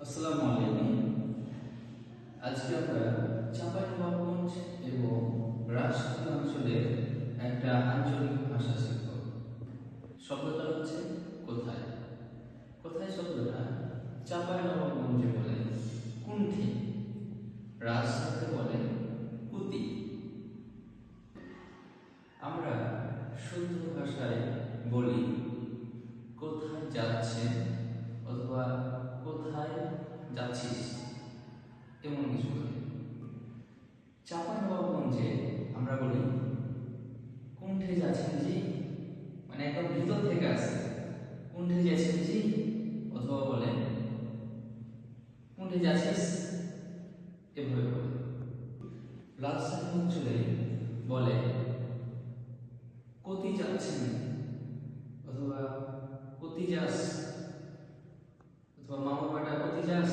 আসসালামু আলাইকুম। আজকে আমরা চাঁপাইনবাবগঞ্জ এবং রাজশাহী অঞ্চলের একটা আঞ্চলিক ভাষা শিখব। শব্দটা হচ্ছে কোথায়। কোথায় শব্দটা চাঁপাইনবাবগঞ্জে বলে কুণ্ঠে, রাজশাহীতে বলে কুতি। আমরা শুদ্ধ ভাষায় বলি কোথায় যাচ্ছেন অথবা কোথায় যাচ্ছিস, এমন কিছু বলি। চাঁপাইনবাবগঞ্জে আমরা বলি কুণ্ঠে যাচ্ছেন জি, মানে একদম ভিতর থেকে আসে কুণ্ঠে যাচ্ছেন জি, অথবা বলে কুণ্ঠে যাচ্ছিস, এভাবে বলে। রাজশাহী অঞ্চলে বলে কতি যাচ্ছেন অথবা কতি যাস, অথবা মামা বাটা কতি যাস,